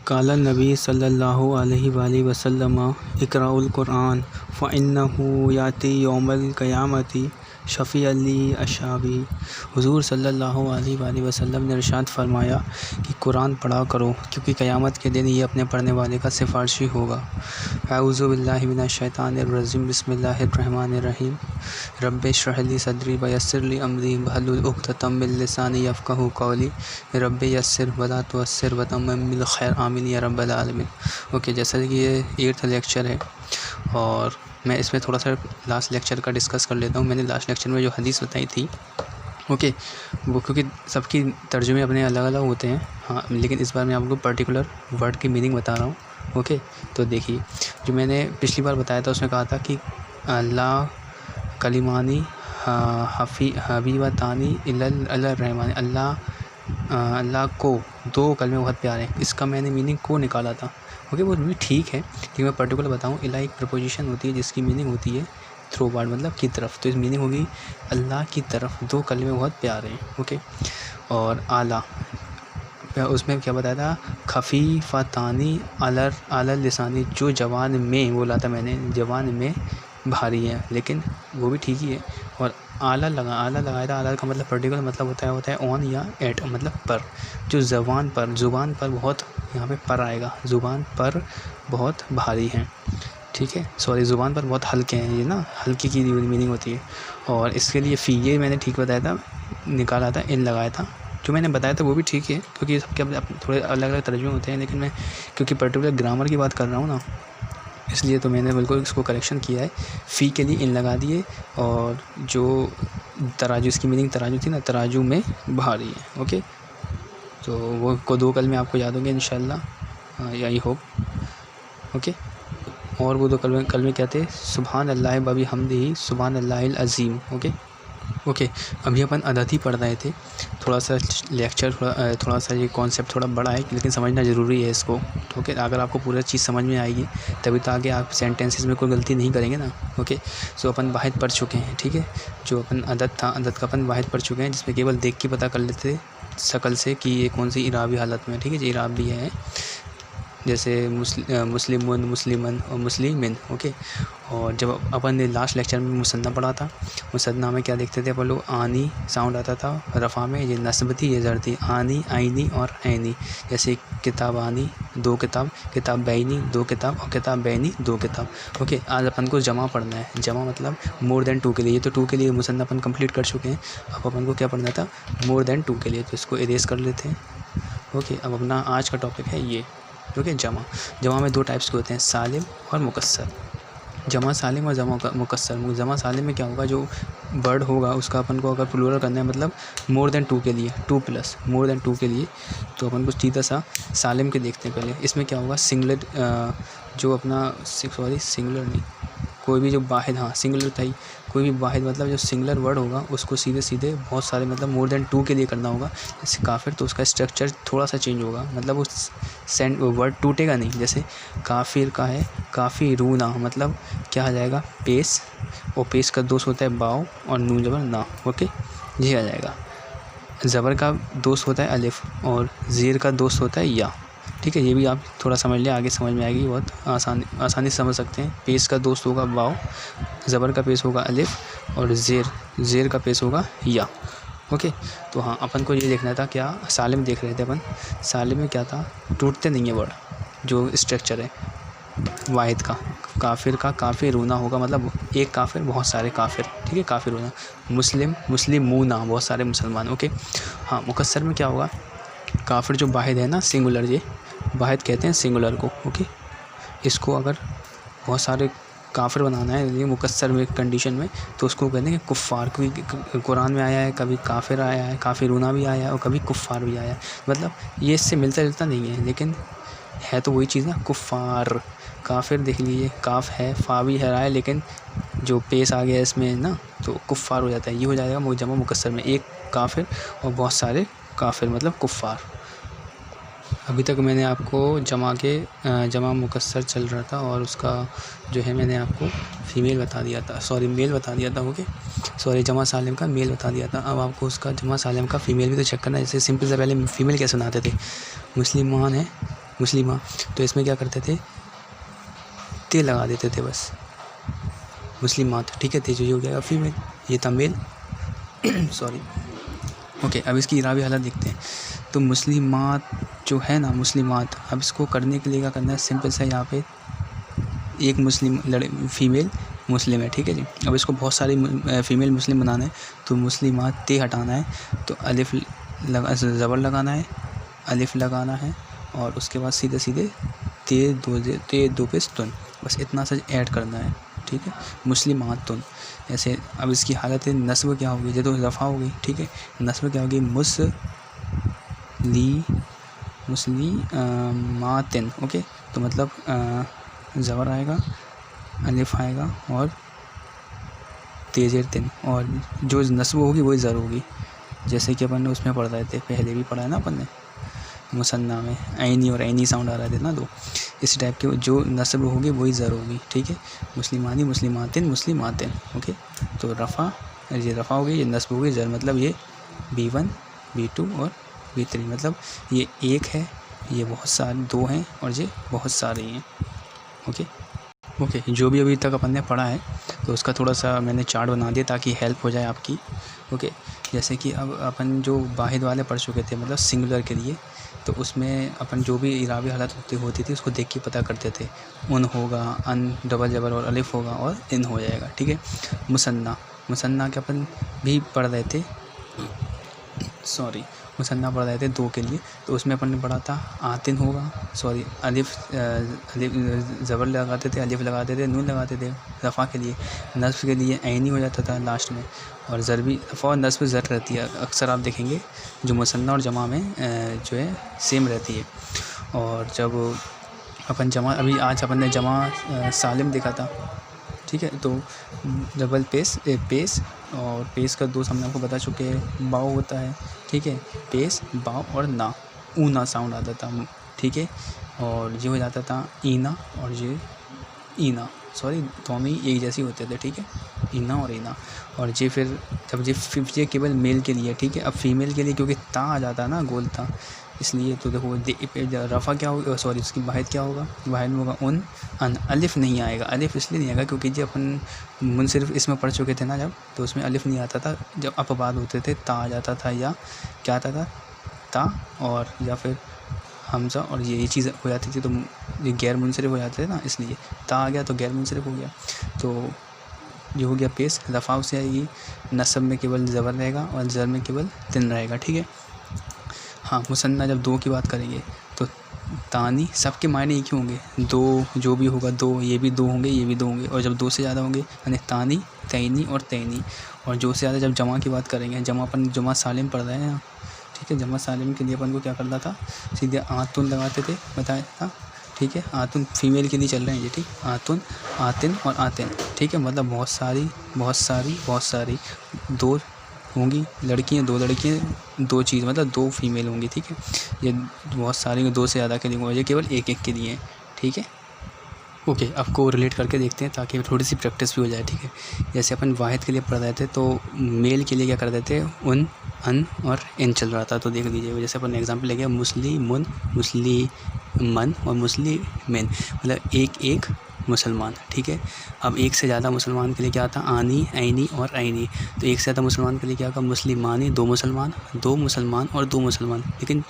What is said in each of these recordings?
क़ाला नबी सल्लल्लाहु अलैहि वसल्लम इक़राउल क़ुरआन फ़इन्नहु याती यौमल क़यामति शफ़ीअन ली अस्हाबी। हुज़ूर सल्लल्लाहु अलैहि वसल्लम ने इरशाद फरमाया कि कुरान पढ़ा करो क्योंकि क़यामत के दिन ये अपने पढ़ने वाले का सिफारशी होगा। अऊज़ु बिल्लाहि मिनश शैतानिर रजीम बिस्मिल्लाहिर रहमानिर रहीम। रब्बि इश्रह ली सदरी व यस्सिर ली अमरी वहलुल उक़दतम मिन लिसानी यफ़क़हू क़ौली। रब्बि यस्सिर वला तुअस्सिर व तम्मिम बिल खैर आमीन या रब्बल आलमीन। ओके, जैसा कि ये 8th लेक्चर है और मैं इसमें थोड़ा सा लास्ट लेक्चर का डिस्कस कर लेता हूँ। मैंने लास्ट लेक्चर में जो हदीस बताई थी, ओके, वो क्योंकि सबकी तर्जुमे अपने अलग अलग होते हैं, हाँ, लेकिन इस बार मैं आपको पर्टिकुलर वर्ड की मीनिंग बता रहा हूँ। ओके, तो देखिए, जो मैंने पिछली बार बताया था उसमें कहा था कि अल्लाह कलिमानी हबीबतानी इलल रहमानी, अल्लाह को 2 कलमे बहुत प्यारे हैं। इसका मैंने मीनिंग को निकाला था। ओके, वो भी ठीक है, लेकिन मैं पर्टिकुलर बताऊँ। इला एक प्रपोजिशन होती है जिसकी मीनिंग होती है थ्रो वर्ड, मतलब की तरफ। तो इस मीनिंग होगी अल्लाह की तरफ 2 कलमे बहुत प्यारे हैं। ओके, और आला उसमें क्या बताया था, खफ़ीफ़तानी अलल लिसानी, जो जवान में बोला था मैंने, जवान में भारी है, लेकिन वो भी ठीक ही है। और आला लगाया था। आला का मतलब पर्टिकुलर मतलब होता है ऑन या एट, मतलब पर, जो ज़ुबान पर बहुत, यहाँ पे पर आएगा, ज़ुबान पर बहुत भारी हैं। ठीक है, सॉरी, ज़ुबान पर बहुत हल्के हैं, ये ना हल्की की मीनिंग होती है। और इसके लिए फ़ी, ये मैंने ठीक बताया था, निकाला था, इन लगाया था। जो मैंने बताया था वो भी ठीक है, क्योंकि सबके थोड़े अलग अलग तर्जुमे होते हैं, लेकिन मैं क्योंकि पर्टिकुलर ग्रामर की बात कर रहा हूँ ना, इसलिए तो मैंने बिल्कुल इसको करेक्शन किया है। फ़ी के लिए इन लगा दिए, और जो तराजू, इसकी मीनिंग तराजू थी ना, तराजू में भारी है। ओके, तो वो को 2 कलमे आपको याद होंगे इंशाल्लाह, आई होप। ओके, और वो 2 कलमे क्या थे, सुभान अल्लाह व बिहम्दिही सुभान अल्लाहिल अज़ीम। ओके, अभी अपन अदद ही पढ़ रहे थे। थोड़ा सा लेक्चर, थोड़ा सा ये कॉन्सेप्ट थोड़ा बड़ा है, लेकिन समझना ज़रूरी है इसको। ओके, अगर आपको पूरा चीज़ समझ में आएगी तभी तो आगे आप सेंटेंसेस में कोई गलती नहीं करेंगे ना। ओके, सो अपन वाहिद पढ़ चुके हैं, ठीक है। जो अपन अदद था, अदद का अपन वाहिद पढ़ चुके हैं, जिसमें केवल देख के पता कर लेते शक्ल से कि ये कौन सी इराबी हालत में, ठीक है, इराब भी है, जैसे मुस्लिमुन, मुस्लिमन और मुस्लिमिन। ओके, और जब अपन ने लास्ट लेक्चर में मुसन्ना पढ़ा था, मुसन्ना में क्या देखते थे अपन लोग, आनी साउंड आता था रफ़ा में, ये नस्ब थी, ये ज़र थी, आनी, आईनी और ऐनी। जैसे किताब आनी 2 किताब, किताब बैनी 2 किताब, और किताब बैनी 2 किताब। ओके, आज अपन को जमा पढ़ना है। जमा मतलब मोर देन 2 के लिए। ये तो 2 के लिए मुसन्ना अपन कंप्लीट कर चुके हैं, अब अपन को क्या पढ़ना था, मोर देन 2 के लिए। तो इसको इरेज कर लेते हैं। ओके, अब अपना आज का टॉपिक है ये। ओके, जमा में 2 टाइप्स के होते हैं, सालिम और मुकस्सर। जमा सालिम और जमा मुकस्सर। जमा सालिम में क्या होगा, जो वर्ड होगा उसका अपन को अगर प्लूरल करना है, मतलब मोर देन 2 के लिए, 2 प्लस मोर देन 2 के लिए, तो अपन को सीधा सा सालिम के देखते हैं पहले। इसमें क्या होगा, सिंगुलर, जो अपना सिंगुलर नहीं, कोई भी जो वाहिद, हाँ सिंगुलर था ही, कोई भी वाहिद मतलब जो सिंगुलर वर्ड होगा उसको सीधे सीधे बहुत सारे, मतलब मोर देन 2 के लिए करना होगा। जैसे काफिर, तो उसका स्ट्रक्चर थोड़ा सा चेंज होगा, मतलब वो वर्ड टूटेगा नहीं। जैसे काफिर का है काफिरूना, मतलब क्या आ जाएगा, पेश, और पेश का दोस्त होता है बाव, और नून जबर ना। ओके, ये आ जाएगा। ज़बर का दोस्त होता है अलिफ, और ज़ेर का दोस्त होता है या। ठीक है, ये भी आप थोड़ा समझ लें, आगे समझ में आएगी, बहुत आसानी से समझ सकते हैं। पेश का दोस्त होगा वाव, ज़बर का पेश होगा अलिफ, और ज़ेर का पेश होगा या। ओके, तो हाँ, अपन को ये देखना था, क्या सालिम देख रहे थे अपन। सालिम में क्या था, टूटते नहीं है वर्ड, जो स्ट्रक्चर है वाहिद का। काफिर का काफिरूना होगा, मतलब एक काफिर, बहुत सारे काफिर। ठीक है, काफिरूना। मुस्लिम, मुस्लिमूना, बहुत सारे मुसलमान। ओके, हाँ, मुकस्सर में क्या होगा, काफिर जो वाहिद है ना, सिंगुलर, ये वाहिद कहते हैं सिंगुलर को। ओके, इसको अगर बहुत सारे काफिर बनाना है ये मुकस्सर में कंडीशन में, तो उसको कहते हैं कुफ़ार। क्योंकि कुरान में आया है, कभी काफिर आया है, काफिरूना भी आया है, और कभी कुफ़ार भी आया है। मतलब ये इससे मिलता जुलता नहीं है, लेकिन है तो वही चीज़ ना, कुफ़ार। काफिर देख लीजिए, काफ है, फा भी है रहा है, लेकिन जो पेश आ गया इसमें ना, तो कुफ़ार हो जाता है। ये हो जाएगा जमा मुकस्सर में, एक काफिर और बहुत सारे काफिर, मतलब कुफ़ार। अभी तक मैंने आपको जमा मुकस्सर चल रहा था, और उसका जो है मैंने आपको फ़ीमेल बता दिया था, सॉरी मेल बता दिया था। ओके, सॉरी, जमा सालिम का मेल बता दिया था। अब आपको उसका जमा सालिम का फ़ीमेल भी तो चेक करना है। जैसे सिंपल से पहले फ़ीमेल कैसे बनाते थे, मुस्लिमान है, मुस्लिमा, तो इसमें क्या करते थे, ते लगा देते थे बस, मुस्लिमात, ठीक है। तेज हो गया फीमेल, ये था मेल सॉरी। ओके, अब इसकी इराबी हालत देखते हैं। तो मुस्लिमात जो है ना, मुस्लिमात, अब इसको करने के लिए क्या करना है, सिंपल सा यहाँ पे एक मुस्लिम फीमेल मुस्लिम है, ठीक है जी। अब इसको बहुत सारी फ़ीमेल मुस्लिम बनाना है, तो मुस्लिमात ते हटाना है, तो अलिफ लगा, ज़बर लगाना है, अलिफ लगाना है, और उसके बाद सीधे सीधे ते दो पे तुन, बस इतना सा ऐड करना है, ठीक है। मुस्लिमात तुन ऐसे। अब इसकी हालत है नस्ब क्या होगी, ये तो रफ़ा हो गई, ठीक है। नस्ब क्या होगी, मुस्लिमातिन, ओके। तो मतलब ज़बर आएगा, अलिफ आएगा और तेज़ेर तिन, और जो नस्ब होगी वही ज़र होगी, जैसे कि अपन ने उसमें पढ़ रहे थे, पहले भी पढ़ा है ना अपन ने मुसन्ना में, ऐनी और ऐनी साउंड आ रहे थे ना, तो इस टाइप के जो नस्ब होगी वही ज़र होगी, ठीक है। मुस्लिमानी, मुस्लिमातिन, मुस्लिमातिन, ओके। तो रफ़ा, ये रफ़ा हो गई, ये नस्ब हो गई, ज़र, मतलब ये B1 B2 और B3, मतलब ये एक है, ये बहुत सारे दो हैं, और ये बहुत सारे हैं, ओके। जो भी अभी तक अपन ने पढ़ा है तो उसका थोड़ा सा मैंने चार्ट बना दिया ताकि हेल्प हो जाए आपकी, ओके। जैसे कि अब अपन जो वाहिद वाले पढ़ चुके थे, मतलब सिंगुलर के लिए, तो उसमें अपन जो भी इराबी हालत होती थी उसको देख के पता करते थे। उन होगा, अन डबल ज़बर और अलिफ होगा, और इन हो जाएगा, ठीक है। मुसन्ना के अपन भी पढ़ रहे थे, मुसन्ना पढ़ रहे थे दो के लिए, तो उसमें अपन ने पढ़ा था आतिन होगा, अलिफ ज़बर लगाते थे, अलिफ लगाते थे, नून लगाते थे रफ़ा के लिए। नस्ब के लिए ऐनी हो जाता था लास्ट में, और ज़र भी, रफ़ा और नस्ब ज़र रहती है अक्सर, आप देखेंगे जो मुसन्ना और जमा में जो है सेम रहती है। और जब अपन जमा, अभी आज अपन ने जमा सालिम देखा था, ठीक है। तो डबल पेस और पेस का दो हमने आपको बता चुके हैं, बाव होता है, ठीक है। पेस, बाव और ना, ऊना साउंड आता था, ठीक है। और ये हो जाता था ईना, और ये ईना, दोनों ही एक जैसे होते थे, ठीक है, ईना और ईना। और ये फिर जब ये केवल मेल के लिए, ठीक है। अब फीमेल के लिए क्योंकि ता आ जाता है ना, गोल ता, इसलिए तो देखो रफ़ा क्या होगा, उसकी वाहिद क्या होगा, वाहिद में होगा उन, अन, अलिफ नहीं आएगा। अलिफ इसलिए नहीं आएगा क्योंकि जब अपन मुनसिर्फ इसमें पढ़ चुके थे ना जब, तो उसमें अलिफ नहीं आता था, जब अपवाद होते थे ता आ जाता था, या क्या आता था, ता, और या फिर हमज़ा, और ये चीज़ हो जाती थी, तो ये गैर मुनसरिफ हो जाते थे ना, इसलिए ता आ गया तो गैर मुनसरिफ हो गया। तो ये हो गया पेश, रफ़ा से आएगी, नस्ब में केवल ज़बर रहेगा और ज़र में केवल तिन रहेगा, ठीक है। हाँ, मुसन्ना जब दो की बात करेंगे तो तानी, सबके मायने एक ही होंगे, दो जो भी होगा दो, ये भी दो होंगे, ये भी दो होंगे, और जब दो से ज़्यादा होंगे यानी तानी, तैनी और तैनी। और जो से ज़्यादा जब जमा की बात करेंगे, जमा सालिम पढ़ रहे हैं, ठीक है। जमा सालिम के लिए अपन को क्या करना था, सीधे आतुन लगाते थे, बताया था, ठीक है। आतुन फीमेल के लिए चल रहे हैं ये, ठीक। आतुन, आतिन और आतिन, ठीक है। मतलब बहुत सारी दो होंगी लड़कियां, दो चीज़, मतलब दो फीमेल होंगी, ठीक है। ये बहुत सारी, दो से ज़्यादा के लिए, ये केवल एक के लिए, ठीक है। ओके, आपको रिलेट करके देखते हैं ताकि थोड़ी सी प्रैक्टिस भी हो जाए, ठीक है। जैसे अपन वाहिद के लिए पढ़ रहे थे, तो मेल के लिए क्या कर देते थे, उन, अन और इन चल रहा था, तो देख लीजिए। जैसे अपन एग्जांपल ले गया, मुस्लिमुन, मुस्लिमन और मुस्लिमिन, मतलब एक मुसलमान, ठीक है। अब एक से ज़्यादा मुसलमान के लिए क्या आता, आनी, ऐनी और ऐनी। तो एक से ज़्यादा मुसलमान के लिए क्या होगा, मुस्लिमानी, दो मुसलमान और दो मुसलमान, लेकिन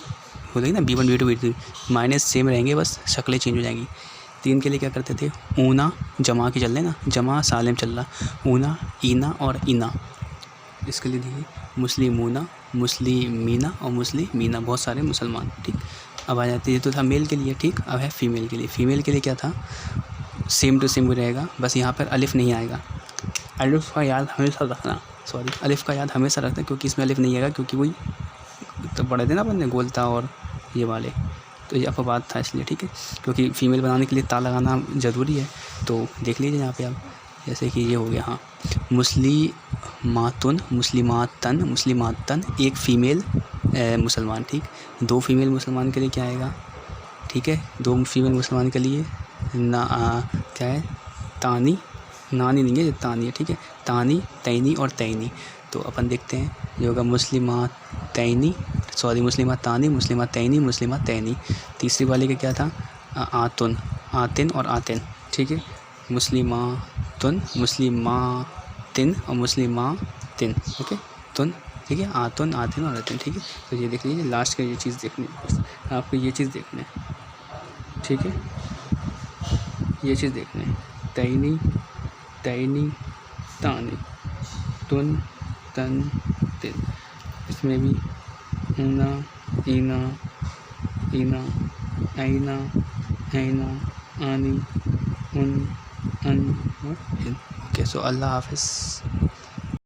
हो जाएगी ना B1 B2 B3, minus same रहेंगे, बस शक्लें चेंज हो जाएंगी। तीन के लिए क्या करते थे, ऊना, जमा के चल रहे ना, जमा सालिम चल रहा, ऊना, ईना और इना। इसके लिए देखिए, मुस्लिमूना, मुस्लिमीना और मुस्लिमीना, बहुत सारे मुसलमान, ठीक। अब आ जाती है, तो था मेल के लिए, ठीक। अब है फीमेल के लिए। फीमेल के लिए क्या था, सेम टू सेम रहेगा, बस यहाँ पर अलिफ नहीं आएगा। अलिफ का याद हमेशा रखना, अलिफ का याद हमेशा रखना, क्योंकि इसमें अलिफ नहीं आएगा, क्योंकि वही तो पढ़े थे ना अपन ने, गोलता और ये वाले, तो ये अपवाद था इसलिए, ठीक है। क्योंकि फ़ीमेल बनाने के लिए ता लगाना ज़रूरी है, तो देख लीजिए यहाँ पे आप, जैसे कि ये हो गया, हाँ, मुस्लिमातुन, मुस्लिमातन, एक फ़ीमेल मुसलमान, ठीक। दो फीमेल मुसलमान के लिए क्या आएगा, ठीक है। दो फीमेल मुसलमान के लिए क्या है, तानी, नानी नहीं है, ये तानी है, ठीक है। तानी, तैनी और तैनी। तो अपन देखते हैं, ये होगा मुस्लिमात तैनी, सॉरी मुस्लिमतानी, मुस्लिमतैनी, मुस्लिमतैनी। तीसरी वाले का क्या था, आतुन, आतिन और आतिन, ठीक है। मुस्लिमातुन, मुस्लिमातिन और मुस्लिमातिन, ओके, तुन, ठीक है, आतुन, आतिन और आतिन, ठीक है। तो ये देख लीजिए, लास्ट का ये चीज़ देखनी है, बस आपको ये चीज़ देखना है, ठीक है, ये चीज़ देखना है। तैनी, तैनी, तानी, तुन, तन, तिन। इसमें भी ऊना, ईना, ईना, ऐना, ऐना, आनी, उन, अन और इन। ओके, सो अल्लाह हाफ़िज़।